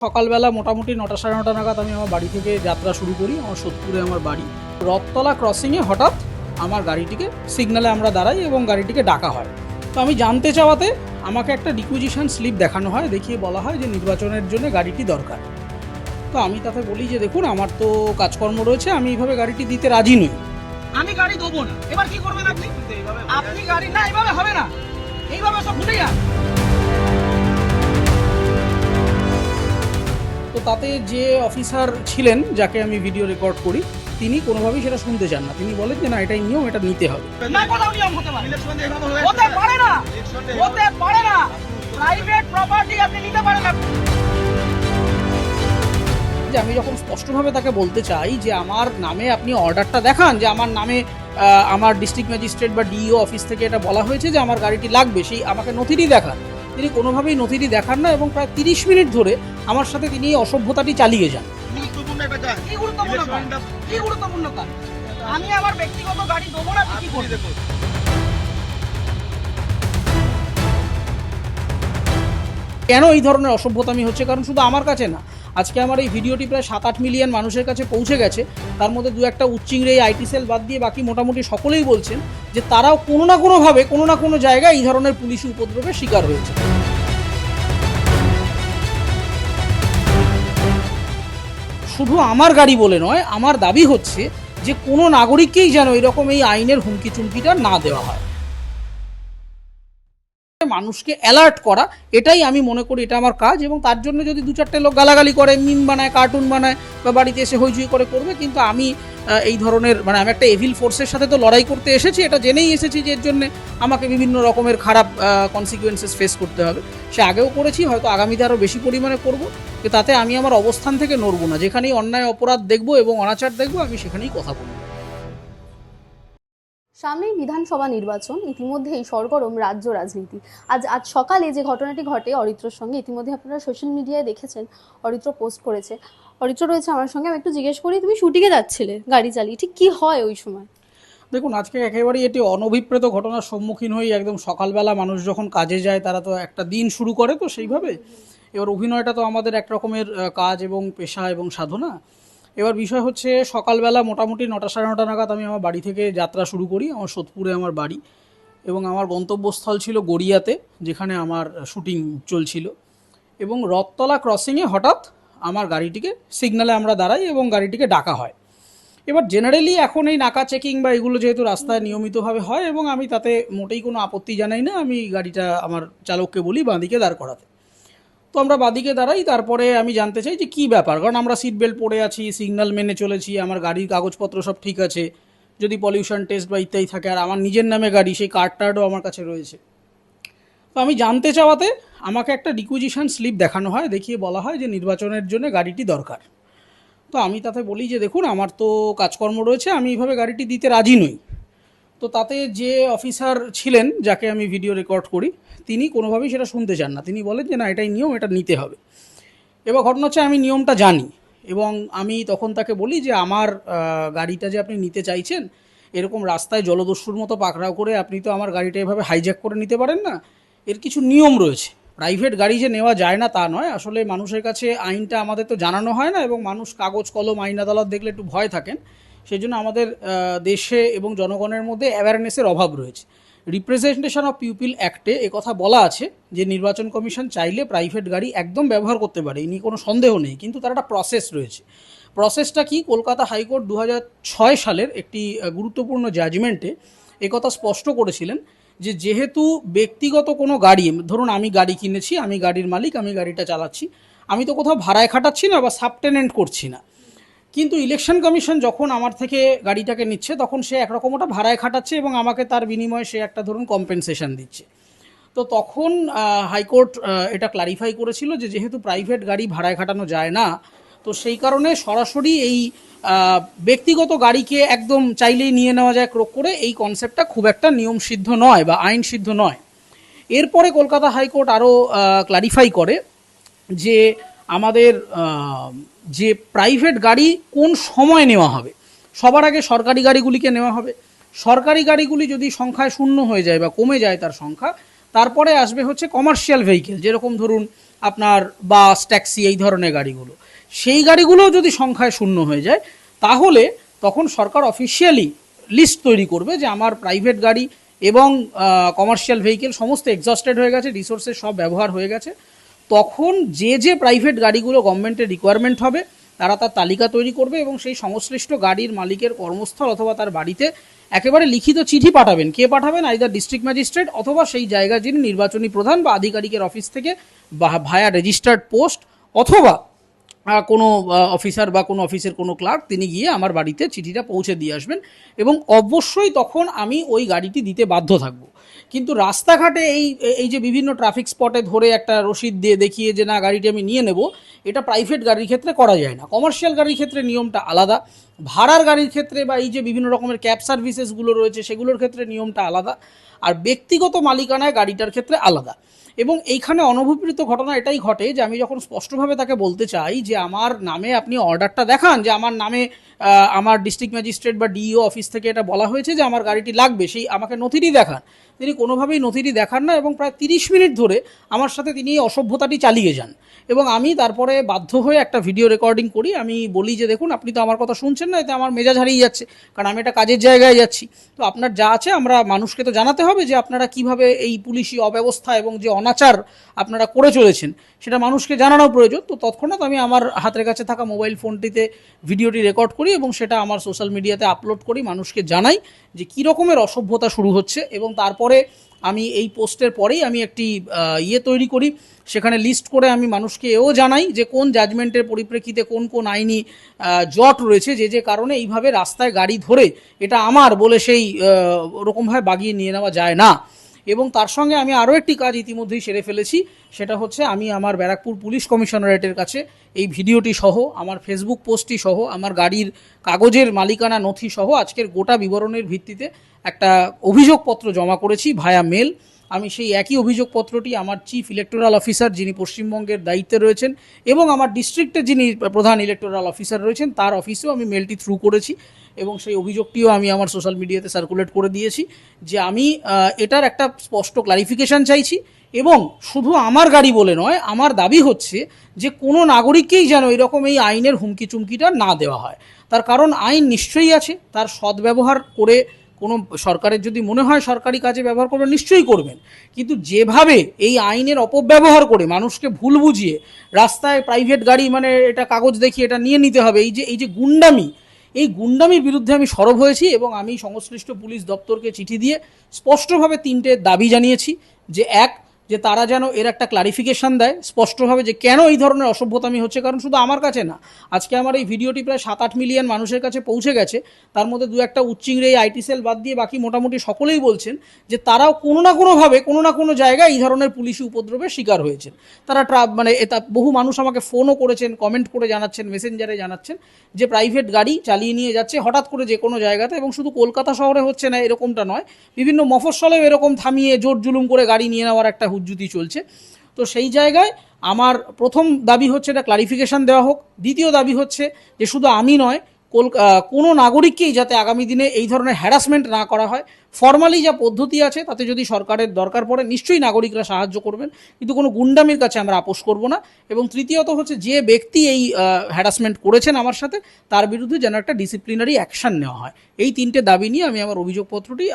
সকালবেলা মোটামুটি ৯টা সাড়ে ৯টা নাগাদ আমি আমার বাড়ি থেকে যাত্রা শুরু করি। আমার সোদপুরে আমার বাড়ি। রথতলা ক্রসিংয়ে হঠাৎ আমার গাড়িটিকে সিগন্যালে আমরা দাঁড়াই এবং গাড়িটিকে ডাকা হয়। তো আমি জানতে চাওয়াতে আমাকে একটা রিকুইজিশন স্লিপ দেখানো হয়, দেখিয়ে বলা হয় যে নির্বাচনের জন্য গাড়িটি দরকার। তো আমি তাতে বলি যে দেখুন, আমার তো কাজকর্ম রয়েছে, আমি এইভাবে গাড়িটি দিতে রাজি নই। আমি গাড়ি দেবো না। এবার কি করবেন আপনি? আপনি গাড়ি না, এইভাবে হবে না, এইভাবে সব ভুলে যান। তো তাতে যে অফিসার ছিলেন, যাকে আমি ভিডিও রেকর্ড করি, তিনি কোনোভাবেই সেটা শুনতে চান না। তিনি বলেন যে না, এটাই নিয়ম, এটা নিতে হবে। না, কোথাও নিয়ম হতে পারে হতে পারে না, হতে পারে না। প্রাইভেট প্রপার্টি আপনি নিতে পারেন না। যে আমি যখন স্পষ্টভাবে তাকে বলতে চাই যে আমার নামে আপনি অর্ডারটা দেখান, যে আমার নামে আমার ডিস্ট্রিক্ট ম্যাজিস্ট্রেট বা ডিইও অফিস থেকে এটা বলা হয়েছে যে আমার গাড়িটি লাগবে, সেই আমাকে নথিটি দেখান। তিনি কোনোভাবেই নথিটি দেখান না এবং প্রায় 30 মিনিট ধরে আমার সাথে তিনি এই অসভ্যতাটি চালিয়ে যান। কি গুরুত্বপূর্ণ কাজ? আমি আমার ব্যক্তিগত গাড়ি দেবো না, কি করে দেবো? কেন এই ধরনের অসভ্যতামি হচ্ছে? কারণ শুধু আমার কাছে না, আজকে আমার এই ভিডিওটি প্রায় 7-8 মিলিয়ন মানুষের কাছে পৌঁছে গেছে। তার মধ্যে দু একটা উচ্চিংড়ে আইটি সেল বাদ দিয়ে বাকি মোটামুটি সকলেই বলছেন যে তারাও কোনো না কোনোভাবে কোনো না কোনো জায়গায় এই ধরনের পুলিশি উপদ্রবের শিকার হয়েছে। শুধু আমার গাড়ি বলে নয়, আমার দাবি হচ্ছে যে কোনো নাগরিককেই যেন এরকম এই আইনের হুমকি চুমকিটা না দেওয়া হয়। মানুষকে অ্যালার্ট করা, এটাই আমি মনে করি এটা আমার কাজ। এবং তার জন্য যদি 2-4টে লোক গালাগালি করে, মিম বানায়, কার্টুন বানায় বা বাড়িতে এসে হইচই করবে, কিন্তু আমি এই ধরনের আমি একটা এভিল ফোর্সের সাথে তো লড়াই করতে এসেছি, এটা জেনেই এসেছি যে এর জন্য আমাকে বিভিন্ন রকমের খারাপ কনসিকুয়েন্সেস ফেস করতে হবে। সে আগেও করেছি, হয়তো আগামীতে আরও বেশি পরিমাণে করবো। তাতে আমি আমার অবস্থান থেকে নড়বো না। যেখানেই অন্যায় অপরাধ দেখবো এবং অনাচার দেখবো, আমি সেখানেই কথা বলবো। সামনেই বিধানসভা নির্বাচন, ইতিমধ্যেই সরগরম রাজ্য রাজনীতি। আজ সকালে যে ঘটনাটি ঘটে অরিত্রর সঙ্গে, ইতিমধ্যে আপনারা সোশ্যাল মিডিয়ায় দেখেছেন, অরিত্র পোস্ট করেছে। অরিত্র রয়েছে আমার সঙ্গে, আমি একটু জিজ্ঞেস করি, তুমি শুটিংয়ে যাচ্ছিলে গাড়ি চালিয়ে, ঠিক কি হয় ওই সময়? দেখুন, আজকে একেবারেই এটি অনভিপ্রেত ঘটনার সম্মুখীন হই। একদম সকালবেলা মানুষ যখন কাজে যায়, তারা তো একটা দিন শুরু করে, তো সেইভাবে এবার অভিনয়টা তো আমাদের এক রকমের কাজ এবং পেশা এবং সাধনা। এবার বিষয় হচ্ছে, সকালবেলা মোটামুটি ৯টা সাড়ে ৯টা নাগাদ আমি আমার বাড়ি থেকে যাত্রা শুরু করি। আমার সোদপুরে আমার বাড়ি এবং আমার গন্তব্যস্থল ছিল গড়িয়াতে, যেখানে আমার শুটিং চলছিল। এবং রথতলা ক্রসিংয়ে হঠাৎ আমার গাড়িটিকে সিগন্যালে আমরা দাঁড়াই এবং গাড়িটিকে ডাকা হয়। এবার জেনারেলি এখন এই নাকা চেকিং বা এগুলো যেহেতু রাস্তায় নিয়মিতভাবে হয় এবং আমি তাতে মোটেই কোনো আপত্তি জানাই না, আমি গাড়িটা আমার চালককে বলি বাঁদিকে দাঁড় করাতে। তো আমরা বাঁদিকে দাঁড়াই। তারপরে আমি জানতে চাই যে কী ব্যাপার, কারণ আমরা সিট বেল্ট পরে আছি, সিগন্যাল মেনে চলেছি, আমার গাড়ির কাগজপত্র সব ঠিক আছে, যদি পলিউশন টেস্ট বা ইত্যাদি থাকে, আর আমার নিজের নামে গাড়ি, সেই কার্ড টার্ডও আমার কাছে রয়েছে। তো আমি জানতে চাওয়াতে আমাকে একটা রিকুইজিশন স্লিপ দেখানো হয়, দেখিয়ে বলা হয় যে নির্বাচনের জন্য গাড়িটি দরকার। তো আমি তাতে বলি যে দেখুন, আমার তো কাজকর্ম রয়েছে, আমি এইভাবে গাড়িটি দিতে রাজি নই। তো তাতে যে অফিসার ছিলেন, যাকে আমি ভিডিও রেকর্ড করি, তিনি কোনোভাবেই সেটা শুনতে চান না। তিনি বলেন যে না, এটাই নিয়ম, এটা নিতে হবে। এবার ঘটনা হচ্ছে, আমি নিয়মটা জানি এবং আমি তখন তাকে বলি যে আমার গাড়িটা যে আপনি নিতে চাইছেন, এরকম রাস্তায় জলদস্যুর মতো পাকড়াও করে আপনি তো আমার গাড়িটা এভাবে হাইজ্যাক করে নিতে পারেন না। এর কিছু নিয়ম রয়েছে। প্রাইভেট গাড়ি যে নেওয়া যায় না তা নয়, আসলে মানুষের কাছে আইনটা আমাদের তো জানানো হয় না এবং মানুষ কাগজ কলম আইন আদালত দেখলে একটু ভয় থাকেন। সেই জন্য আমাদের দেশে এবং জনগণের মধ্যে অ্যাওয়ারনেসের অভাব রয়েছে। রিপ্রেজেন্টেশন অফ পিপল অ্যাক্টে কথা বলা আছে যে নির্বাচন কমিশন চাইলে প্রাইভেট গাড়ি একদম ব্যবহার করতে পারে, এই নিয়ে কোনো সন্দেহ নেই, কিন্তু তার একটা প্রসেস রয়েছে। প্রসেসটা কি? কলকাতা হাইকোর্ট 2006 সালের একটি গুরুত্বপূর্ণ জাজমেন্টে একথা স্পষ্ট করেছিলেন যে যেহেতু ব্যক্তিগত কোনো গাড়ি, ধরুন আমি গাড়ি কিনেছি, আমি গাড়ির মালিক, আমি গাড়িটা চালাচ্ছি, আমি তো কোথাও ভাড়ায় খাটাচ্ছি না বা সাবটেনেন্ট করছি না। কিন্তু ইলেকশন কমিশন যখন আমার থেকে গাড়িটাকে নিচ্ছে, তখন সে একরকম ওটা ভাড়ায় খাটাচ্ছে এবং আমাকে তার বিনিময়ে সে একটা ধরুন কম্পেনসেশন দিচ্ছে। তো তখন হাইকোর্ট এটা ক্লারিফাই করেছিল যে যেহেতু প্রাইভেট গাড়ি ভাড়ায় খাটানো যায় না, তো সেই কারণে সরাসরি এই ব্যক্তিগত গাড়িকে একদম চাইলেই নিয়ে নেওয়া যায় ক্রোক করে, এই কনসেপ্টটা খুব একটা নিয়ম সিদ্ধ নয় বা আইন সিদ্ধ নয়। এরপরে কলকাতা হাইকোর্ট আরও ক্লারিফাই করে যে আমাদের যে প্রাইভেট গাড়ি কোন সময় নেওয়া হবে। সবার আগে সরকারি গাড়িগুলিকে নেওয়া হবে। সরকারি গাড়িগুলি যদি সংখ্যায় শূন্য হয়ে যায় বা কমে যায় তার সংখ্যা, তারপরে আসবে হচ্ছে কমার্শিয়াল ভেহিকেল, যেরকম ধরুন আপনার বাস ট্যাক্সি এই ধরনের গাড়িগুলো, সেই গাড়িগুলো যদি সংখ্যায় শূন্য হয়ে যায় তাহলে তখন সরকার অফিসিয়ালি লিস্ট তৈরি করবে যে আমার প্রাইভেট গাড়ি এবং কমার্শিয়াল ভেহিকেল সমস্ত এক্সস্টেড হয়ে গেছে, রিসোর্সের সব ব্যবহার হয়ে গেছে। তখন যে যে প্রাইভেট গাড়িগুলো গভর্নমেন্টের রিকোয়ারমেন্ট হবে তারা তার তালিকা তৈরি করবে এবং সেই সংশ্লিষ্ট গাড়ির মালিকের কর্মস্থল অথবা তার বাড়িতে একেবারে লিখিত চিঠি পাঠাবেন। কে পাঠাবেন? আইদার ডিস্ট্রিক্ট ম্যাজিস্ট্রেট অথবা সেই জায়গায় যিনি নির্বাচনী প্রধান বা আধিকারিকের অফিস থেকে বা ভায়া রেজিস্টার্ড পোস্ট অথবা কোনো অফিসার বা কোনো অফিসের কোনো ক্লার্ক তিনি গিয়ে আমার বাড়িতে চিঠিটা পৌঁছে দিয়ে আসবেন এবং অবশ্যই তখন আমি ওই গাড়িটি দিতে বাধ্য থাকব। কিন্তু রাস্তাঘাটে এই এই যে বিভিন্ন ট্রাফিক স্পটে ধরে একটা রসিদ দিয়ে দেখিয়ে যে না গাড়িটি আমি নিয়ে নেব, এটা প্রাইভেট গাড়ির ক্ষেত্রে করা যায় না। কমার্শিয়াল গাড়ির ক্ষেত্রে নিয়মটা আলাদা, ভাড়ার গাড়ির ক্ষেত্রে বা এই যে বিভিন্ন রকমের ক্যাব সার্ভিসেসগুলো রয়েছে সেগুলোর ক্ষেত্রে নিয়মটা আলাদা, আর ব্যক্তিগত মালিকানায় গাড়িটার ক্ষেত্রে আলাদা। এবং এইখানে অনভিপ্রেত ঘটনা এটাই ঘটে যে আমি যখন স্পষ্টভাবে তাকে বলতে চাই যে আমার নামে আপনি অর্ডারটা দেখান, যে আমার নামে আমার ডিস্ট্রিক্ট ম্যাজিস্ট্রেট বা ডিইও অফিস থেকে এটা বলা হয়েছে যে আমার গাড়িটি লাগবে, সেই আমাকে নথিটি দেখান, তিনি কোনোভাবেই নথিটি দেখান না এবং প্রায় 30 মিনিট ধরে আমার সাথে তিনি এই অসভ্যতাটি চালিয়ে যান। এবং আমি তারপরে বাধ্য হয়ে একটা ভিডিও রেকর্ডিং করি, আমি বলি যে দেখুন আপনি তো আমার কথা শুনছেন না, এতে আমার মেজাজ হারিয়ে যাচ্ছে, কারণ আমি একটা কাজের জায়গায় যাচ্ছি। তো আপনার যা আছে আমরা মানুষকে তো জানাতে হবে যে আপনারা কিভাবে এই পুলিশি অব্যবস্থা এবং যে অনাচার আপনারা করে চলেছেন সেটা মানুষকে জানানো প্রয়োজন। তো তৎক্ষণাৎ আমি আমার হাতের কাছে থাকা মোবাইল ফোনটিতে ভিডিওটি রেকর্ড করি এবং সেটা আমার সোশ্যাল মিডিয়াতে আপলোড করি, মানুষকে জানাই যে কী রকমের অসভ্যতা শুরু হচ্ছে। এবং তারপরে আমি এই পোস্টের পরেই আমি একটি তৈরি করি, সেখানে লিস্ট করে আমি মানুষকে এও জানাই যে কোন জাজমেন্টের পরিপ্রেক্ষিতে কোন কোন আইনি জট রয়েছে, যে যে কারণে এইভাবে রাস্তায় গাড়ি ধরে এটা আমার বলে সেই ওরকমভাবে বাগিয়ে নিয়ে নেওয়া যায় না। এবং তার সঙ্গে আমি আরও একটি কাজ ইতিমধ্যেই সেরে ফেলেছি, সেটা হচ্ছে আমি আমার ব্যারাকপুর পুলিশ কমিশনারেটের কাছে এই ভিডিওটি সহ, আমার ফেসবুক পোস্টটি সহ, আমার গাড়ির কাগজের মালিকানা নথি সহ আজকের গোটা বিবরণের ভিত্তিতে একটা অভিযোগপত্র জমা করেছি ভায়া মেল। আমি সেই একই অভিযোগপত্রটি আমার চিফ ইলেকটোরাল অফিসার যিনি পশ্চিমবঙ্গের দায়িত্বে রয়েছেন এবং আমার ডিস্ট্রিক্টের যিনি প্রধান ইলেকটোরাল অফিসার রয়েছেন তার অফিসেও আমি মেলটি থ্রু করেছি এবং সেই অভিযোগটিও আমি আমার সোশ্যাল মিডিয়াতে সার্কুলেট করে দিয়েছি যে আমি এটার একটা স্পষ্ট ক্লারিফিকেশন চাইছি। এবং শুধু আমার গাড়ি বলে নয়, আমার দাবি হচ্ছে যে কোনো নাগরিককেই যেন এরকম এই আইনের হুমকি চুমকিটা না দেওয়া হয়। তার কারণ আইন নিশ্চয়ই আছে, তার সদ্ব্যবহার করে কোনো সরকারের যদি মনে হয় সরকারি কাজে ব্যবহার করবেন নিশ্চয়ই করবেন, কিন্তু যেভাবে এই আইনের অপব্যবহার করে মানুষকে ভুল বুঝিয়ে রাস্তায় প্রাইভেট গাড়ি মানে এটা কাগজ দেখিয়ে এটা নিয়ে নিতে হবে, এই যে গুন্ডামি, এই গুন্ডামির বিরুদ্ধে আমি সরব হয়েছি এবং আমি সংশ্লিষ্ট পুলিশ দপ্তরকে চিঠি দিয়ে স্পষ্টভাবে 3টে দাবি জানিয়েছি। যে এক, যে তারা যেন এর একটা ক্লারিফিকেশন দেয় স্পষ্টভাবে যে কেন এই ধরনের অসভ্যতামি হচ্ছে। কারণ শুধু আমার কাছে না, আজকে আমার এই ভিডিওটি প্রায় 7-8 মিলিয়ন মানুষের কাছে পৌঁছে গেছে, তার মধ্যে 2-1টা উচ্চিংড়ে এই আইটি সেল বাদ দিয়ে বাকি মোটামুটি সকলেই বলছেন যে তারাও কোনো না কোনোভাবে কোনো না কোনো জায়গায় এই ধরনের পুলিশি উপদ্রবের শিকার হয়েছেন। তারা মানে এটা বহু মানুষ আমাকে ফোনও করেছেন, কমেন্ট করে জানাচ্ছেন, মেসেঞ্জারে জানাচ্ছেন যে প্রাইভেট গাড়ি চালিয়ে নিয়ে যাচ্ছে হঠাৎ করে যে কোনো জায়গাতে, এবং শুধু কলকাতা শহরে হচ্ছে না এরকমটা নয়, বিভিন্ন মফস্বলেও এরকম থামিয়ে জোর জুলুম করে গাড়ি নিয়ে নেওয়ার একটা হুজ্জুতি চলছে। তো সেই জায়গায় আমার প্রথম দাবি হচ্ছে এটা ক্লারিফিকেশন দেওয়া হোক। দ্বিতীয় দাবি হচ্ছে যে শুধু আমি নয়, কোনো নাগরিককেই যাতে আগামী দিনে এই ধরনের হ্যারাসমেন্ট না করা হয়। ফর্মালি যা পদ্ধতি আছে তাতে যদি সরকারের দরকার পড়ে নিশ্চয়ই নাগরিকরা সাহায্য করবেন, কিন্তু কোনো গুন্ডামির কাছে আমরা আপোষ করব না। এবং তৃতীয়ত হচ্ছে যে ব্যক্তি এই হ্যারাসমেন্ট করেছেন আমার সাথে তার বিরুদ্ধে যেন একটা ডিসিপ্লিনারি অ্যাকশন নেওয়া হয়। এই 3টে দাবি নিয়ে আমি আমার অভিযোগপত্রটি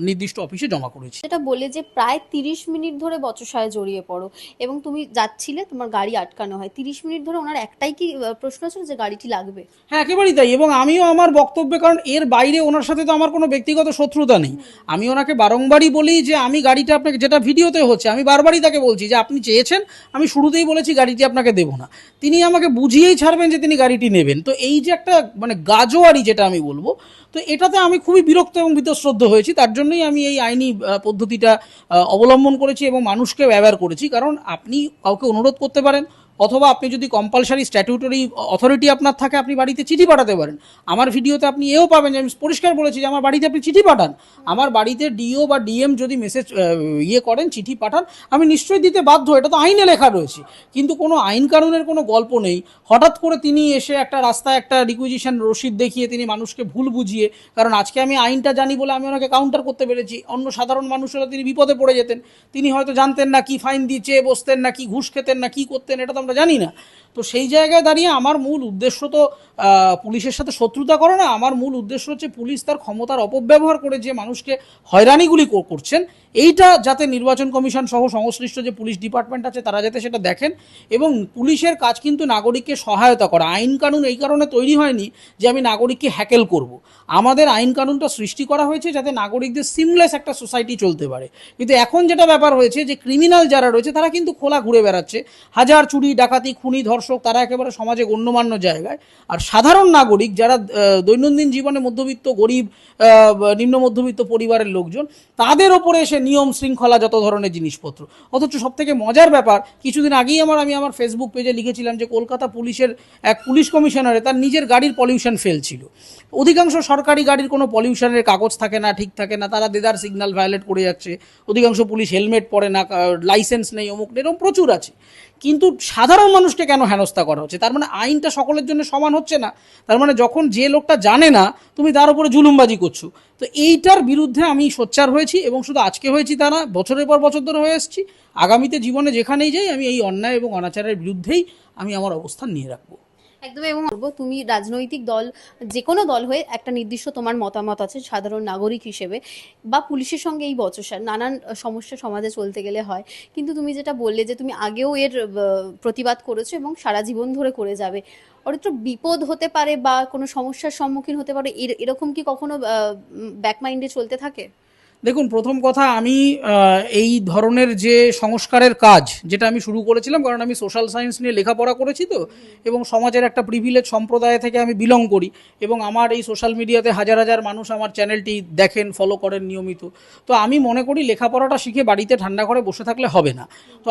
নির্দিষ্ট অফিসে জমা করেছি। যেটা বলে যে প্রায় 30 মিনিট ধরে বচসায় জড়িয়ে পড়ো এবং তুমি যাচ্ছিলে, তোমার গাড়ি আটকানো হয়। 30 মিনিট ধরে ওনার একটাই কি প্রশ্ন ছিল যে গাড়িটি লাগবে? হ্যাঁ, একেবারেই তাই। এবং আমিও আমার বক্তব্যে, কারণ এর বাইরে ওনার সাথে তো আমার কোনো ব্যক্তিগত শত্রুতা নেই, আমি ওনাকে বারংবারই বলি যে আমি গাড়িটা আপনাকে, যেটা ভিডিওতে হচ্ছে আমি বারবারই তাকে বলছি যে আপনি চেয়েছেন, আমি শুরুতেই বলেছি গাড়িটি আপনাকে দেবো না, তিনি আমাকে বুঝিয়েই ছাড়বেন যে তিনি গাড়িটি নেবেন। তো এই যে একটা মানে গাজোয়ারি যেটা আমি বলবো, তো এটাতে আমি খুবই বিরক্ত এবং বীতশ্রদ্ধ হয়েছি। তার জন্যই আমি এই আইনি পদ্ধতিটা অবলম্বন করেছি এবং মানুষকে ব্যবহার করেছি। কারণ আপনি কাউকে অনুরোধ করতে পারেন, অথবা আপনি যদি কম্পালসারি স্ট্যাটিউটরি অথরিটি আপনার থাকে, আপনি বাড়িতে চিঠি পাঠাতে পারেন। আমার ভিডিওতে আপনি এও পাবেন যে আমি পরিষ্কার বলেছি যে আমার বাড়িতে আপনি চিঠি পাঠান, আমার বাড়িতে ডিও বা ডিএম যদি মেসেজ করেন, চিঠি পাঠান, আমি নিশ্চয়ই দিতে বাধ্য, এটা তো আইনে লেখা রয়েছে। কিন্তু কোনো আইন কানুনের কোনো গল্প নেই। হঠাৎ করে তিনি এসে একটা রাস্তায় একটা রিকুইজিশন রসিদ দেখিয়ে তিনি মানুষকে ভুল বুঝিয়ে, কারণ আজকে আমি আইনটা জানি বলে আমি ওনাকে কাউন্টার করতে পেরেছি, অন্য সাধারণ মানুষেরা তিনি বিপদে পড়ে যেতেন, তিনি হয়তো জানতেন না কি ফাইন দিয়ে চেয়ে বসতেন, না কি ঘুষ খেতেন, না কি করতেন, এটা তো আমরা জানি না। তো সেই জায়গায় দাঁড়িয়ে আমার মূল উদ্দেশ্য তো পুলিশের সাথে শত্রুতা করে না, আমার মূল উদ্দেশ্য হচ্ছে পুলিশ তার ক্ষমতার অপব্যবহার করে যে মানুষকে হয়রানিগুলি করছেন, এইটা যাতে নির্বাচন কমিশন সহ সংশ্লিষ্ট যে পুলিশ ডিপার্টমেন্ট আছে তারা যাতে সেটা দেখেন। এবং পুলিশের কাজ কিন্তু নাগরিককে সহায়তা করা। আইন কানুন এই কারণে তৈরি হয়নি যে আমি নাগরিককে হ্যাকেল করব। আমাদের আইন কানুনটা সৃষ্টি করা হয়েছে যাতে নাগরিকদের সিমলেস একটা সোসাইটি চলতে পারে। কিন্তু এখন যেটা ব্যাপার হয়েছে যে ক্রিমিনাল যারা রয়েছে তারা কিন্তু খোলা ঘুরে বেড়াচ্ছে, হাজার চুরি ডাকাতি খুনি ধর্ষক, তারা একেবারে সমাজে গণ্যমান্য জায়গায়। আর সাধারণ নাগরিক যারা দৈনন্দিন জীবনে মধ্যবিত্ত, গরিব, নিম্ন মধ্যবিত্ত পরিবারের লোকজন, তাদের ওপরে এসে নিয়ম শৃঙ্খলা যত ধরনের জিনিসপত্র। অথচ সব থেকে মজার ব্যাপার, কিছুদিন আগেই আমি আমার ফেসবুক পেজে লিখেছিলাম যে কলকাতা পুলিশের এক পুলিশ কমিশনারে তার নিজের গাড়ির পলিউশন ফেল ছিল। অধিকাংশ সরকারি গাড়ির কোনো পলিউশনের কাগজ থাকে না, ঠিক থাকে না, তারা দেদার সিগন্যাল ভায়োলেট করে যাচ্ছে, অধিকাংশ পুলিশ হেলমেট পরে না, লাইসেন্স নেই, অমুক নেই, এরকম প্রচুর আছে। কিন্তু সাধারণ মানুষকে কেন হেনস্থা করা হচ্ছে? তার মানে আইনটা সকলের জন্য সমান হচ্ছে না। তার মানে যখন যে লোকটা জানে না তুমি তার উপরে জুলুমবাজি করছো। তো এইটার বিরুদ্ধে আমি সোচ্চার হয়েছি, এবং শুধু আজকে হয়েছি তা না, বছরের পর বছর ধরে হয়ে এসেছি। আগামীতে জীবনে যেখানেই যাই আমি এই অন্যায় এবং অনাচারের বিরুদ্ধেই আমি আমার অবস্থান নিয়ে রাখবো। একদম। এবং বলবো, তুমি রাজনৈতিক দল, যে কোনো দল হয়ে একটা নির্দিষ্ট তোমার মতামত আছে সাধারণ নাগরিক হিসেবে, বা পুলিশের সঙ্গে এই বচসার নানান সমস্যা সমাজে চলতে গেলে হয়। কিন্তু তুমি যেটা বললে যে তুমি আগেও এর প্রতিবাদ করেছো এবং সারা জীবন ধরে করে যাবে, অরিত্র বিপদ হতে পারে বা কোনো সমস্যার সম্মুখীন হতে পারে, এরকম কি কখনো ব্যাক মাইন্ডে চলতে থাকে? দেখুন, প্রথম কথা, আমি এই ধরনের যে সংস্কারের কাজ যেটা আমি শুরু করেছিলাম, কারণ আমি সোশ্যাল সায়েন্স নিয়ে লেখাপড়া করেছি তো, এবং সমাজের একটা প্রিভিলেজ সম্প্রদায় থেকে আমি বিলং করি, এবং আমার এই সোশ্যাল মিডিয়াতে হাজার হাজার মানুষ আমার চ্যানেলটি দেখেন, ফলো করেন নিয়মিত। তো আমি মনে করি লেখাপড়াটা শিখে বাড়িতে ঠান্ডা ঘরে বসে থাকলে হবে না। তো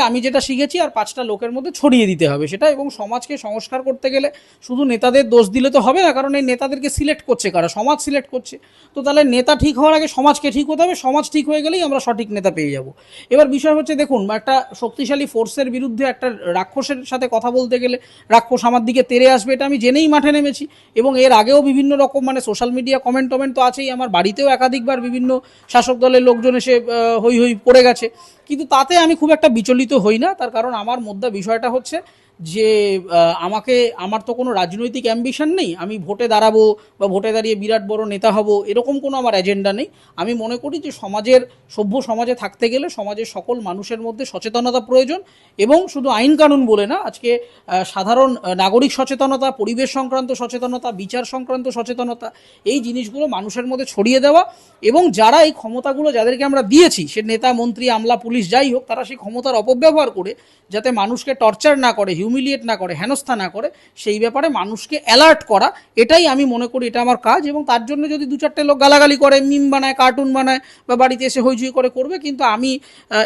আমি যেটা শিখেছি আর 5টা লোকের মধ্যে ছড়িয়ে দিতে হবে সেটা। এবং সমাজকে সংস্কার করতে গেলে শুধু নেতাদের দোষ দিলে তো হবে না, কারণ এই নেতাদেরকে সিলেক্ট করছে কারা? সমাজ সিলেক্ট করছে। তো তাহলে নেতা ঠিক হওয়ার আগে সমাজকে ঠিক হতে হবে, সমাজ ঠিক হয়ে গেলেই আমরা সঠিক নেতা পেয়ে যাব। এবার বিষয় হচ্ছে, দেখুন, একটা শক্তিশালী ফোর্সের বিরুদ্ধে একটা রাক্ষসের সাথে কথা বলতে গেলে রাক্ষস আমার দিকে তেড়ে আসবে, এটা আমি জেনেই মাঠে নেমেছি। এবং এর আগেও বিভিন্ন রকম সোশ্যাল মিডিয়া কমেন্ট তো আছেই, আমার বাড়িতেও একাধিকবার বিভিন্ন শাসক দলের লোকজন এসে হই হই পড়ে গেছে। কিন্তু তাতে আমি খুব একটা বিচলিত হই না, তার কারণ আমার মধ্যে বিষয়টা হচ্ছে যে আমার তো কোনো রাজনৈতিক অ্যাম্বিশন নেই, আমি ভোটে দাঁড়াবো বা ভোটে দাঁড়িয়ে বিরাট বড় নেতা হব, এরকম কোনো আমার এজেন্ডা নেই। আমি মনে করি যে সভ্য সমাজে থাকতে গেলে সমাজের সকল মানুষের মধ্যে সচেতনতা প্রয়োজন, এবং শুধু আইন কানুন বলে না, আজকে সাধারণ নাগরিক সচেতনতা, পরিবেশ সংক্রান্ত সচেতনতা, বিচার সংক্রান্ত সচেতনতা, এই জিনিসগুলো মানুষের মধ্যে ছড়িয়ে দেওয়া। এবং যারা এই ক্ষমতাগুলো যাদেরকে আমরা দিয়েছি, সে নেতা, মন্ত্রী, আমলা, পুলিশ যাই হোক, তারা সেই ক্ষমতার অপব্যবহার করে যাতে মানুষকে টর্চার না করে, হিউমিলিয়েট না করে, হেনস্থা না করে, সেই ব্যাপারে মানুষকে অ্যালার্ট করা, এটাই আমি মনে করি এটা আমার কাজ। এবং তার জন্য যদি 2-4টে লোক গালাগালি করে, মিম বানায়, কার্টুন বানায়, বা বাড়িতে এসে হইচই করবে, কিন্তু আমি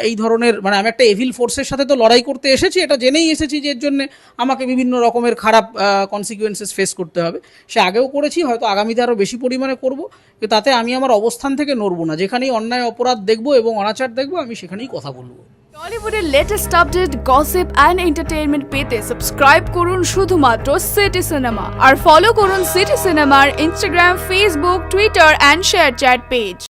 এই ধরনের আমি একটা এভিল ফোর্সের সাথে তো লড়াই করতে এসেছি, এটা জেনেই এসেছি যে এর জন্য আমাকে বিভিন্ন রকমের খারাপ কনসিকুয়েন্সেস ফেস করতে হবে। সে আগেও করেছি, হয়তো আগামীতে আরও বেশি পরিমাণে করব। কিন্তু তাতে আমি আমার অবস্থান থেকে নড়ব না। যেখানেই অন্যায় অপরাধ দেখবো এবং অনাচার দেখবো, আমি সেখানেই কথা বলবো। টলিউডের latest update, gossip and entertainment পেতে সাবস্ক্রাইব করুন শুধুমাত্র সিটি সিনেমা, আর ফলো করুন সিটি সিনেমার Instagram, Facebook, Twitter and ShareChat page.